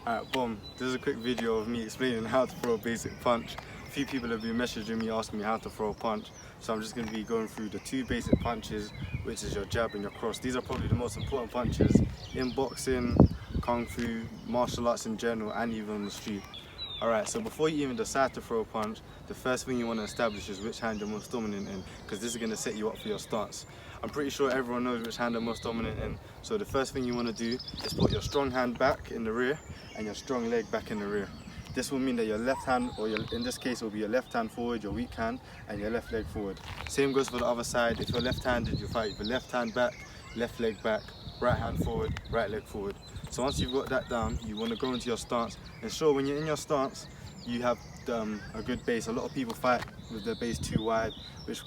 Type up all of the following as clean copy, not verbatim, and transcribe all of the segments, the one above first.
Alright, boom. This is a quick video of me explaining how to throw a basic punch. A few people have been messaging me asking me how to throw a punch, so I'm just going to be going through the two basic punches, which is your jab and your cross. These are probably the most important punches in boxing, kung fu, martial arts in general, and even on the street. Alright, so before you even decide to throw a punch, the first thing you want to establish is which hand you're most dominant in, because this is going to set you up for your stance. I'm pretty sure everyone knows which hand they're most dominant in, so the first thing you want to do is put your strong hand back in the rear and your strong leg back in the rear. This will mean that your left hand, or in this case it will be your left hand forward, your weak hand, and your left leg forward. Same goes for the other side. If you're left-handed, you fight with your left hand back, left leg back, right hand forward, right leg forward. So once you've got that down, you want to go into your stance. Ensure when you're in your stance, you have a good base. A lot of people fight with their base too wide, which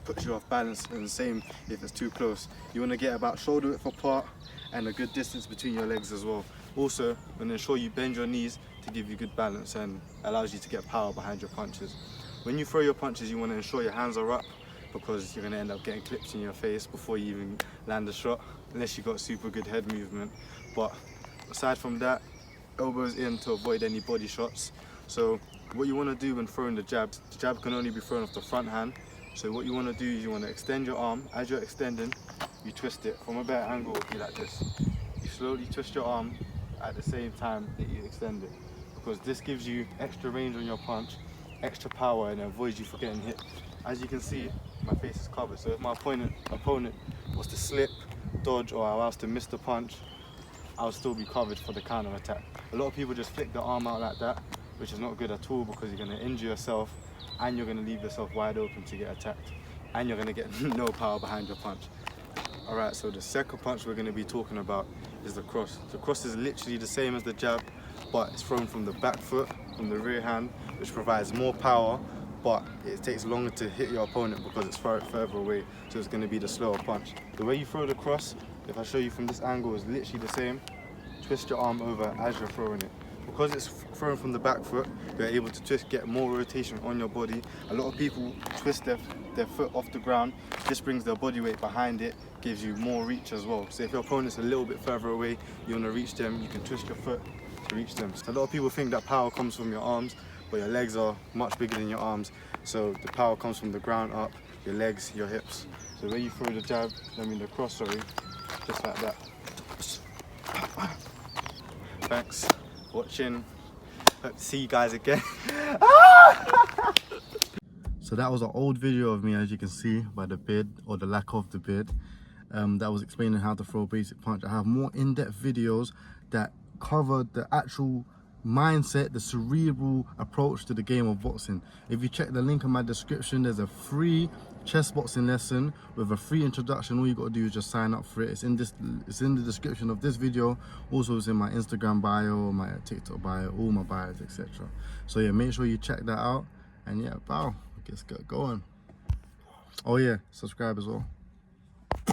puts you off balance, and the same if it's too close. You want to get about shoulder width apart and a good distance between your legs as well. Also, and ensure you bend your knees to give you good balance and allows you to get power behind your punches. When you throw your punches, you want to ensure your hands are up, because you're going to end up getting clips in your face before you even land a shot, unless you got super good head movement. But aside from that, elbows in to avoid any body shots. So what you want to do when throwing the jab can only be thrown off the front hand. So what you want to do is you want to extend your arm. As you're extending, you twist it from a better angle, it would be like this. You slowly twist your arm at the same time that you extend it, because this gives you extra range on your punch, extra power, and it avoids you from getting hit. As you can see, my face is covered, so if my opponent was to slip, dodge, or I was to miss the punch, I'll still be covered for the counter attack. A lot of people just flick the arm out like that, which is not good at all, because you're going to injure yourself and you're going to leave yourself wide open to get attacked, and you're going to get no power behind your punch. Alright, so the second punch we're going to be talking about is the cross. The cross is literally the same as the jab, but it's thrown from the back foot, from the rear hand, which provides more power, but it takes longer to hit your opponent because it's further away, so it's going to be the slower punch. The way you throw the cross, if I show you from this angle, is literally the same. Twist your arm over as you're throwing it. Because it's thrown from the back foot, you're able to get more rotation on your body. A lot of people twist their foot off the ground. This brings their body weight behind it, gives you more reach as well. So if your opponent's a little bit further away, you want to reach them, you can twist your foot to reach them. So a lot of people think that power comes from your arms, but your legs are much bigger than your arms. So the power comes from the ground up, your legs, your hips. So when you throw the jab, the cross, sorry, just like that. Thanks for watching. Hope to see you guys again. So that was an old video of me, as you can see by the beard, or the lack of the beard, that was explaining how to throw a basic punch. I have more in-depth videos that cover the actual mindset, the cerebral approach to the game of boxing. If you check the link in my description, there's a free chess boxing lesson with a free introduction. All you got to do is just sign up for it. It's in the description of this video. Also, it's in my Instagram bio, my TikTok bio, all my bios, etc. So yeah, make sure you check that out. And yeah, wow, let's get going. Oh yeah, subscribe as well.